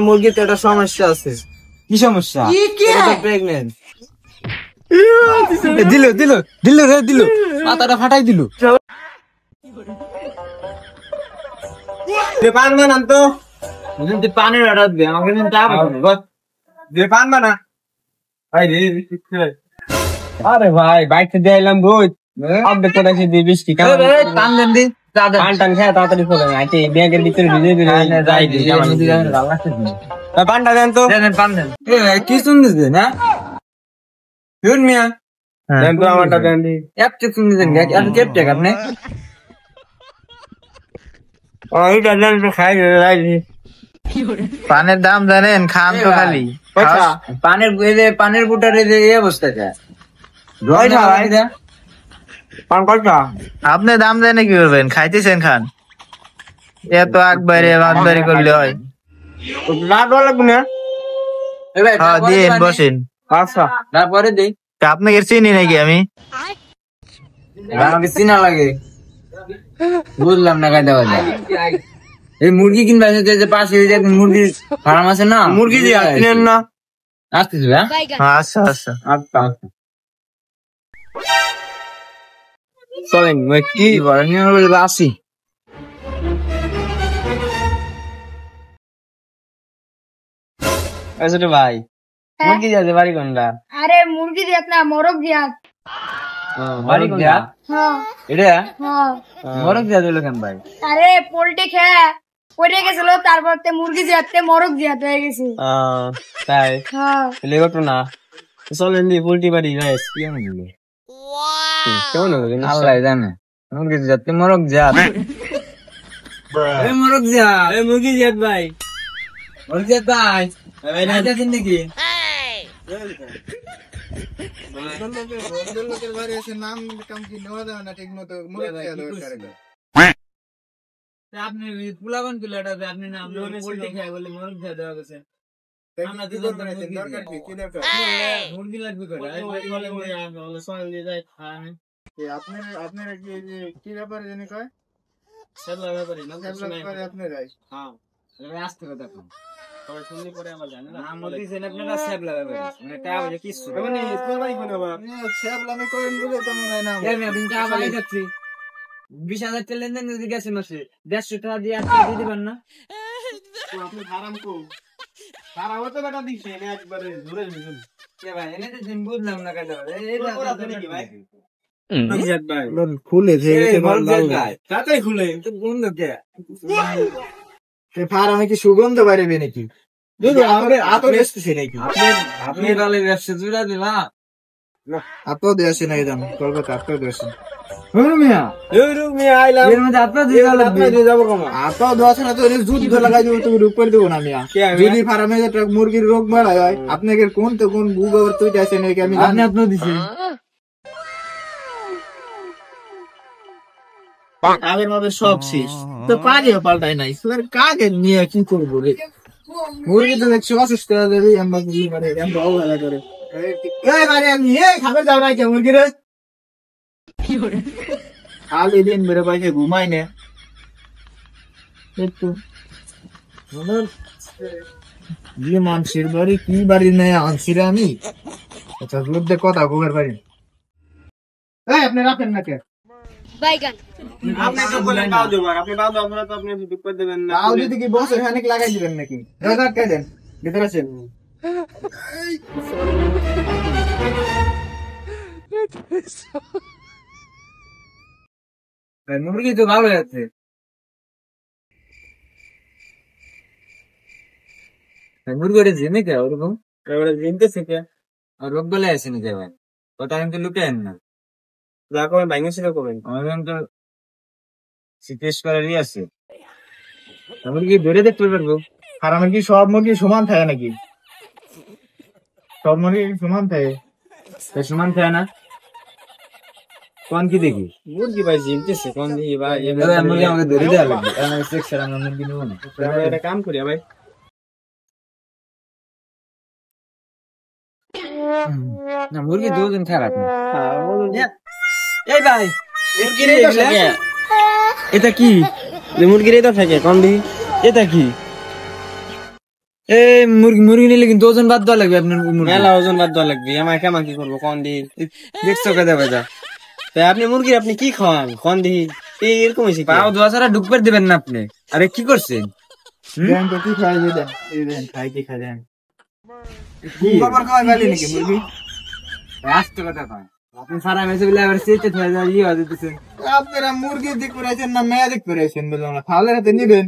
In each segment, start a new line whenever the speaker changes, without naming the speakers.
মুরগির তো একটা সমস্যা আছে।
কি সমস্যা?
প্রেগনেন্ট।
দিল দিল দিল রে দিল, মাথাটা ফাটাই দিল।
পান বানান তো, পানের অর্ডার দে আমাকে, পান বানা।
আরে ভাই বাইকটা দিয়ে এলাম রোজ, আপডেট করে দিয়ে বৃষ্টি
পান দেন দি,
টান টান খেয়ে তাড়াতাড়ি চলে আইতে ব্যাগের ভিতরে ভিজে দিলে পানটা দেন তো।
পান দেন।
কি শুনছিস না শুন মিয়া, দেন তো আমারটা দেন দি।
এক চেক শুনছেন এত কেপ চেক আপনি?
ওইটা দেন তো খাই রাইলি।
পানের দাম জানেন? খান তো খালি
পানের বুটার এই অবস্থাটা।
পান কয়টা?
আপনি দাম জানে কি করবেন? খাইতেছেন খান, এত আকবারে বাদবারি করলে হয়?
রাত লাগবে না।
হ্যাঁ দিন বসেন।
আচ্ছা
তারপরে দেই।
আপনাকে চিনি নাকি আমি?
আমাকে চিনা লাগে, বুঝলাম না কায়দা বাজা। এই মুরগি কিনবা যে পাশে মুরগির ফার্ম আছে না,
মুরগি দিয়ে কিনেন না?
আসতেছি।
আচ্ছা আচ্ছা
আচ্ছা চলেন
কি বলেন আসি।
ছোট ভাই মুরগি দিয়ে বাড়ি কোনটা?
আরে মুরগি দিয়াত না, মোরগ দিয়াত।
বাড়ি কোনটা?
হ্যাঁ
এটা
হ্যাঁ।
মোরগ দিয়া দিল কেন ভাই?
আরে পোল্ট্রি খেয়ে পড়ে গেছিল, তারপর মুরগি দিয়াতে মোরগ দিয়াত হয়ে গেছে।
তাই
হ্যাঁ
লেগো না। চলেন দি পোল্ট্রি বাড়ি যাই কেমন হলো? কেমন হলো
আল্লাহ জানে। মুরগি যাতে মোরগ জাত, মোরগ জাত,
মুরগি জাত ভাই,
মোরগ জাত ভাই দিন নাকি? আপনি পুলাবান তুলে আপনি না পোল্ট্রি খাই বলে মোরগ জাত দেওয়া গেছে। মুরগি লাগবে
আপনারা কি ব্যাপারে জানি কয়? আপনারাই
আসতে কথা সবাই শুনলে পরে আমার জানে না আপনারা স্যাব লাগাবে মানে টাকা পয়সা কিছু
মানে ছ্যাবলামি করেন বলে তো মনে হয় না।
আপনি টাকা পাই যাচ্ছি 20,000 টাকা লেনদেন যদি গেছে মাসে 150 টাকা দিয়ে দিয়ে দিবেন না?
আপনি হারাম কো হারাম হতে টাকা দিছে না একবারে ধরে নিবেন
কে ভাই এনে তো দিন বুঝলাম না কাজ
নাকি ভাই
খুলে
তাতেই খুলে
তো বন্ধ কে
ফার্মে কি সুগন্ধ বাইরে নাকি?
আপনি তাহলে ব্যবসা জুড়া দিবা
আপনার দেশে নাই দাম কলকাতা আপনার দেশে যদি ফার্মে মুরগির রোগ বাড়ায় হয় আপনাকে কোন তো কোন গুগল তুইটা আছে নাকি আমি জানি
আপনার দিছি
আগের মতো সব শেষ তো কাজে পাল্টাই নাই কাজে নিয়ে কি করবো রে? মুরগি তো দেখছি অসুস্থ অবহেলা করে খাবার যাও না কে মুরগি রে খালি দিন বেড়ে পাইছে ঘুমাই না একটু মানুষের বাড়ি কি বাড়ি নেই আনছি রে আমি আচ্ছা লোকদের কথা গোবের বাড়ি আপনি রাখেন না কে
বাইগান
যদি কি বছর খানিক লাগাই দিবেন নাকি দেন ভিতরে আছেন
মুরগি তো ভালো আছে মুরগি জেনে কে ওরকম
জিনতেছে কে
আর রোগ বলে আছে না যাবেন ওটা কিন্তু লুকেন না
যা কবেন ভাঙে ছিল কবেন
আমার তো সিটেস করারই আছে মুরগি ধরে দেখতে পারবো
আর আমার কি সব মুরগি সমান থাকে নাকি? সব মুরগি সমান থাকে
সমান থাকে না কোন কি দেখি
মুরগি ভাই জিনতেছে কোন দিই ভাই
মুরগি আমাকে ধরে দেওয়া লাগবে আমি সেকশন আমরা মুরগি নেবো না
একটা কাম করি ভাই
না মুরগি দুদিন খারাপ না
এই ভাই মুরগির এই তো থাকে এটা কি মুরগির এই তো থাকে কোন দিই এটা কি
এই মুরগি নিলে কিন্তু ওজন বাদ দেওয়া লাগবে আপনার
মেলা ওজন বাদ দেওয়া লাগবে, আমাকে কেমন কি করবো কোন দিন
দেখছো কথা বাজা
তাই আপনি মুরগি আপনি কি খাওয়ান কোন দিন এরকম হয়েছে কি?
পাও দোয়া ছাড়া ঢুকবার দিবেন না আপনি। আরে কি করছেন?
দেন তো কি খাই দেন, এই দেন খাই কি খাই দেন। গোবর খাওয়া গেলি নাকি মুরগি?
আস্তে কথা কয়, আপনি সারা মেসে বলে আবার সেচে থয়ে যায় ইয়ে হয়ে দিতেছেন।
আপনারা মুরগি দিক করেছেন না মেয়া দিক করেছেন বললাম না, খাওয়ালে হাতে নিবেন,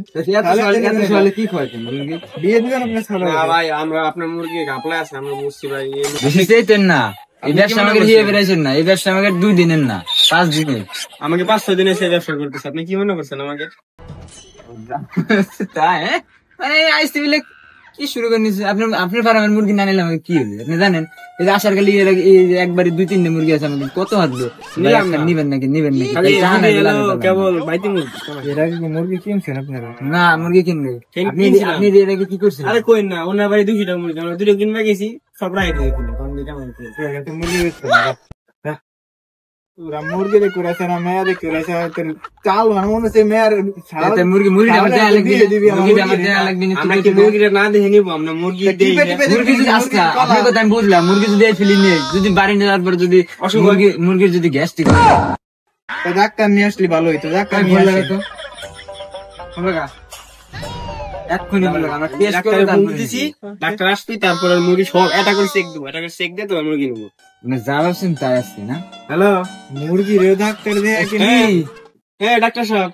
কি খাওয়াইছেন মুরগি?
দিয়ে দিবেন আপনার ছাড়া।
না ভাই আমরা আপনার মুরগি গাপলা আছে আমরা বুঝছি ভাই
বেশি চাইতেন না। এই ব্যবসা আমাকে দিয়ে বেড়াইছেন না, এই ব্যবসা আমাকে 2 দিনের না 5 দিনের।
আমাকে 5-6 দিনে সে ব্যবসা করতেছে, আপনি কি মনে করছেন আমাকে?
তাই মানে আইসতে বলে কি শুরু করে নিচ্ছে? আপনার ফার্মের মুরগি না নিলে আমাকে কি হবে আপনি জানেন? এই যে আসার গেলে একবারে 2-3টে মুরগি আছে আমাদের, কত হাঁটলো নিবেন নাকি
কেবল বাইতে মুরগি
এর আগে কি মুরগি কিনছেন আপনারা?
না মুরগি কিনবে আপনি আপনি এর আগে কি করছেন?
আরে কই না ওনার বাড়ি 200 মুরগি, আমরা 2 কিনবা গেছি সব রাইট হয়ে গেল। কোন দিকে কেমন কি
তো মুরগি বেচছেন না? পুরা মুরগি দিক করেছেন না মেয়া দিক করেছেন? চাল মনে হচ্ছে মেয়ার
মুরগি আমার দেয়া লাগবে, মুরগি আমার দেয়া লাগবে না।
আমরা কি মুরগিটা না দেখে নিব? আমরা মুরগি দেই না।
মুরগি যদি আজকে আপনার কথা আমি বুঝলাম, মুরগি যদি ফেলি নিয়ে যদি বাড়ি নেওয়ার পর যদি মুরগির যদি গ্যাস্ট্রিক হয়,
ডাক্তার নিয়ে আসলে ভালো হইতো। ডাক্তার নিয়ে
ভালো
আসলে
লাগে তো এক্ষুনি ভালো লাগে। আমরা টেস্ট করে
ডাক্তার
তারপরে
দিছি, ডাক্তার আসবি তারপরে মুরগি সব এটা করে চেক দেবো, এটা করে চেক দিয়ে তো মুরগি নেবো।
মানে যা ভাবছেন তাই আসছে না।
হ্যালো
মুরগি রে ডাক্তার দিয়ে
হ্যাঁ ডাক্তার সাহেব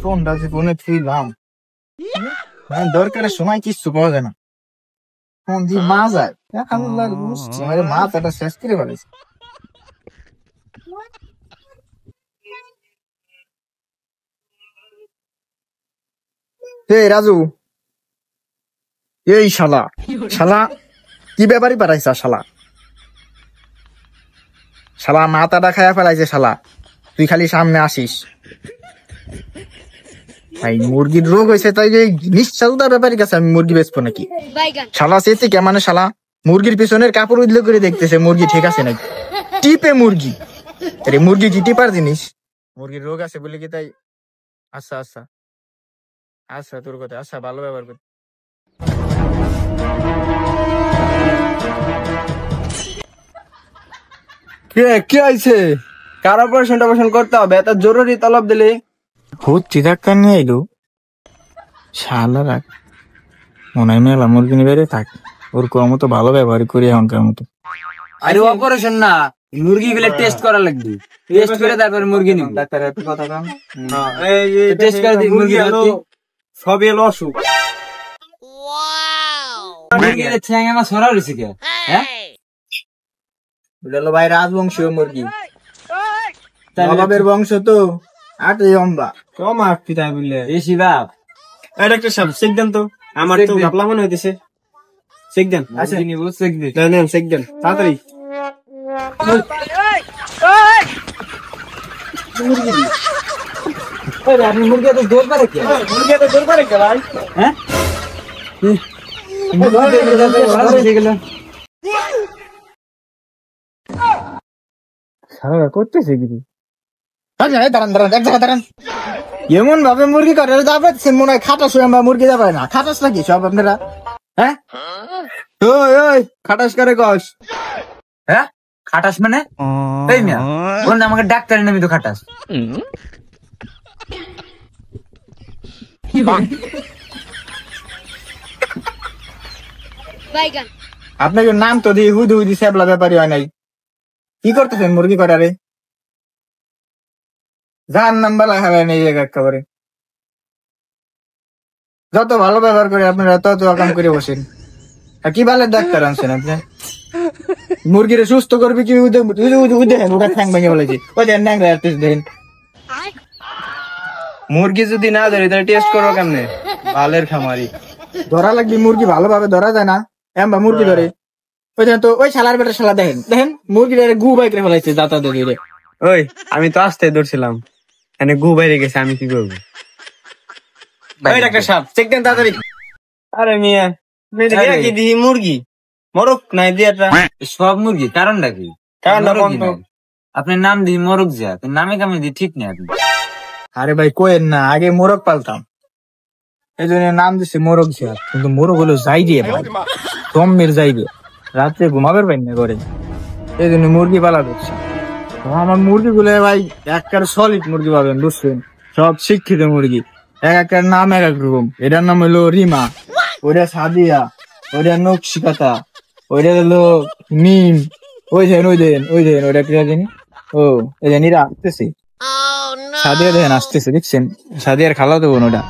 ফোনটা যে ফোনে ছিলাম দরকারের সময় কিচ্ছু পাওয়া যায় না, ফোন দিয়ে মা যায় মাথাটা শেষ করে ফেলেছে। রাজু এই শালা শালা কি ব্যাপারই পারাইছা শালা, শালা মাথাটা খায়া ফেলাইছে শালা, তুই খালি সামনে আসিস। ভাই মুরগির রোগ হয়েছে তাই যে নিশ্চয়তার ব্যাপারই কাছে আমি মুরগি বেচবো নাকি? শালা সেছে কে মানে শালা মুরগির পিছনের কাপড় উদলে করে দেখতেছে মুরগি ঠিক আছে নাকি, টিপে মুরগি। আরে মুরগি কি টিপার জিনিস? মুরগির রোগ আছে বলে কি তাই? আচ্ছা আচ্ছা আচ্ছা তোর কথা আচ্ছা ভালো ব্যবহার কর।
কি হয়েছে? কার অপারেশন টপারেশন করতে হবে? এত জরুরি তলব দিলে
হচ্ছে ডাক্তার নিয়ে এলো শালা রাখ মনে হয় মেলা মুরগি নিয়ে বেড়ে থাক, ওর কম মতো ভালো ব্যবহার করি এখনকার মতো।
আরে অপারেশন না, মুরগি গুলো টেস্ট করা লাগবে, টেস্ট করে তারপরে মুরগি নিব।
ডাক্তার একটু কথা কাম
টেস্ট করে দিই মুরগি
সব এলো অসুখ।
মুরগির ঠ্যাং আমার সরা রয়েছে কে? হ্যাঁ
ভাই রাজবংশীয় মুরগি, নবাবের বংশ তো আটে লম্বা
কম আসবি তাই বললে
বেশি বাপ।
এই ডাক্তার সাহেব চেক দেন তো, আমার তো ঘাপলা মনে হইতেছে। চেক দেন।
আচ্ছা নিব চেক দিই।
নেন চেক দেন তাড়াতাড়ি।
আপনি মুরগি এত জোর পারে কে?
মুরগি এত জোর করে কে ভাই?
হ্যাঁ
করতেছে কিছু দাঁড়ান দাঁড়ান এক জায়গায় দাঁড়ান। এমন ভাবে মুরগি করে যাবে মনে হয় খাটাস বা মুরগি যাবে না, খাটাস নাকি সব আপনারা? হ্যাঁ
ওই খাটাস করে কস?
হ্যাঁ খাটাস মানে এই মিয়া কোন আমাকে ডাক্তারের নামই তো খাটাস।
আপনাকে নাম তো দিয়ে হুদি হুদি স্যাবলা ব্যাপারী হয় নাই, কি করতেছেন মুরগি করারে? যার নাম বলা হবে এই জায়গা একেবারে যত ভালো ব্যবহার করে আপনারা তত কাম করে বসেন। আর কি ভালো ডাক্তার আনছেন আপনি? মুরগিরে সুস্থ করবে কি দেখেন ওটা ঠ্যাং ভেঙে বলেছি ওই দেন ন্যাংরা দেখেন।
মুরগি যদি না ধরে তাহলে টেস্ট করো কেমনে? ভালের খামারি
ধরা লাগবে মুরগি ভালোভাবে ধরা যায় না এমবা মুরগি ধরে ওই দেখেন তো ওই শালার বেটা শালা দেখেন দেখেন মুরগিটা গু বাইক রে ফেলাইছে যাতা ধরে।
ওই আমি তো আসতে ধরছিলাম এনে গু বাইরে গেছে, আমি কি করবো? ওই ডাক্তার সাহেব চেক দেন তাড়াতাড়ি। আরে মিয়া কি দিই মুরগি মরক নাই দিয়াটা
সব মুরগি কারণটা কি?
কারণটা কোন তো?
আপনার নাম দিই মরক যা, নামে কামে দিই ঠিক নেই আপনি।
আরে ভাই কোয়েন না, আগে মোরগ পালতাম
এই জন্য নাম দিচ্ছে মোরগ জিয়াত, কিন্তু মোরগ হলো যাই দিয়ে ভাই, জম্মের যাই দিয়ে, রাত্রে ঘুমাবার পাই না করে, এই জন্য মুরগি পালা করছে। তো আমার মুরগি গুলো ভাই একটা সলিড মুরগি পাবেন, বুঝছেন, সব শিক্ষিত মুরগি, এক একটা নাম এক এক রকম। এটার নাম হলো রিমা, ওইটা সাদিয়া, ওইটা নকশিকাতা, ওইটা হলো মিম, ওই দেন ওইটা কি জানি, ও এই জানি আসতেছে, সাদিয়া দেখেন আসতেছে, দেখছেন, সাদিয়ার খালা দেবো ওটা।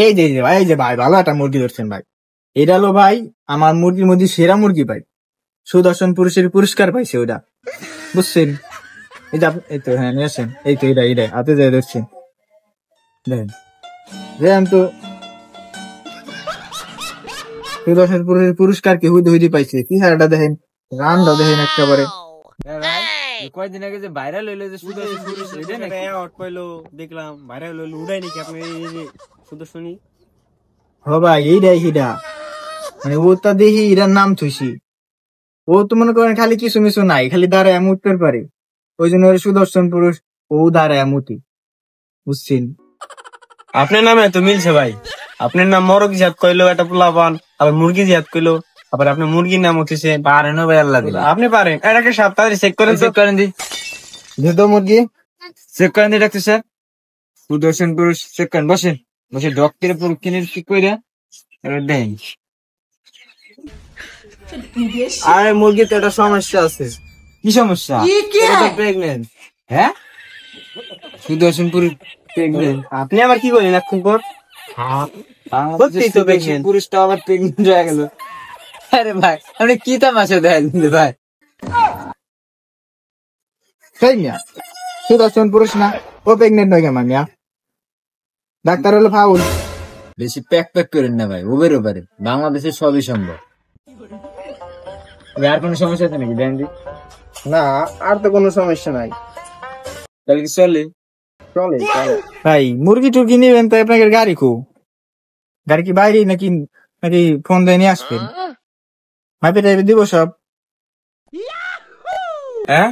এই যে ভাই ভালো একটা মুরগি ধরছেন ভাই, এটা হলো ভাই আমার মুরগির মধ্যে সেরা মুরগি ভাই, সুদর্শন পুরুষের পুরস্কার পাইছে ওটা, বুঝছেন। এই যে এই তো হ্যাঁ নিয়ে আসেন, এই তো এটা হাতে যায় ধরছেন, দেখেন তো সুদর্শন পুরুষের পুরস্কার কি হুদি পাইছে, কি হারটা দেখেন, রানটা দেখেন একেবারে।
কয়েকদিন আগে যে ভাইরাল হইলো যে সুদর্শন পুরুষ, ওইটা নাকি?
দেখলাম ভাইরাল হলো, উড়াই নাকি আপনি এই যে সুদর্শনী?
হ ভাই এইটাই হিডা, মানে ওটা দেখি এটার নাম থুইছি, ও তো মনে করেন খালি কিছু মিছু নাই, খালি দাঁড়ায় মুততে পারে, ওই জন্য ওর সুদর্শন পুরুষ, ও দাঁড়ায় মুতি, বুঝছেন।
আপনার নামে তো মিলছে ভাই, আপনার নাম মোরগ জিয়াত কইলো একটা পোলাপান, আবার মুরগি জিয়াত কইলো, আবার আপনি মুরগির নাম উঠেছে।
পারেন ভাই, আল্লাহ দিলে
আপনি পারেন, এটাকে সাপ তাড়াতাড়ি চেক করেন,
চেক করেন দি,
যেহেতু মুরগি
চেক করেন দি ডাক্তার স্যার, সুদর্শন পুরুষ চেক করেন, বসে ডক্টরের পরীক্ষা কি কইরা এবার দেন।
আরে মুরগিতে একটা সমস্যা আছে,
কি সমস্যা?
প্রেগনেন্ট।
হ্যাঁ, সুদর্শন পুরুষ প্রেগনেন্ট?
আপনি আবার কি করেন এখন পর? সত্যি তো pregnant।
পুরুষটা আবার প্রেগনেন্ট হয়ে গেল। আরে ভাই আপনি কি তামাশা দেন ভাই?
সেই মিয়া সুদর্শন পুরুষ না, ও প্রেগনেন্ট হয়ে গেল মিয়া, ডাক্তার হলো ফাউল।
বেশি প্যাক করেন না ভাই, ওভারে বাংলাদেশে সবই সম্ভব। আর কোনো সমস্যা আছে নাকি দেন দি?
না আর তো কোনো সমস্যা নাই,
তাহলে কি চলে?
চলে ভাই। মুরগি টুরগি নিবেন তো আপনাকে গাড়ি গাড়ি কি বাইরে নাকি নাকি ফোন দিয়ে নিয়ে আসবেন, মাপে টাইপে দিব সব।
হ্যাঁ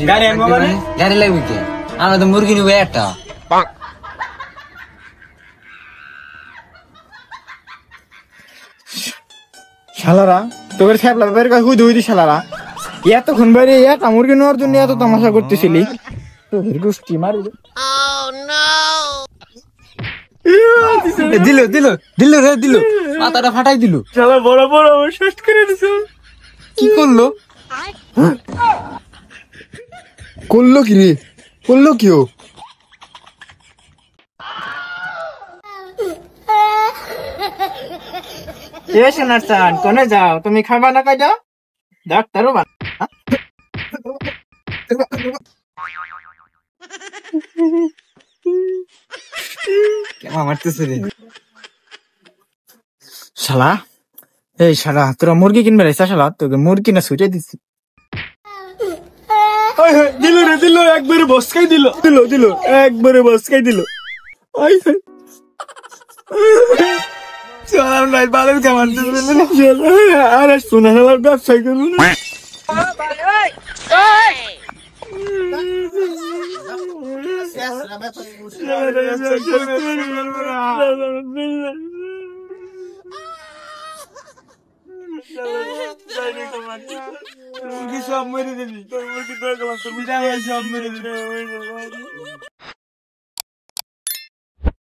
গাড়ি আনবো মানে?
গাড়ি লাগবে কি? আমরা তো মুরগি নিবো একটা।
শালারা তোর খেপলা বের করে হুই শালারা, এতক্ষণ বাইরে একটা মুরগি নেওয়ার জন্য এত তামাশা করতেছিলি, তোর গোষ্ঠী মারি
দিল মাথাটা ফাটাই দিল।
শালা বড় বড় শেষ করে দিছো।
কি করলো
কি রে, করলো কি ও? কোনে যাও তুমি, খাবা না কাজা ডাক্তারও
মারতেছে রে
শালা। এই শালা তোরা মুরগি কিনবে রে শালা, তোকে মুরগি না ছুটে দিচ্ছি।
দিল একবারে বসকাই দিল একবারে বসকাই দিল। বালের কামান আর শোনা আমার ব্যবসায় করবো না। সব মেরে দিবি, তোর মুরগি সব মেরে দিবি।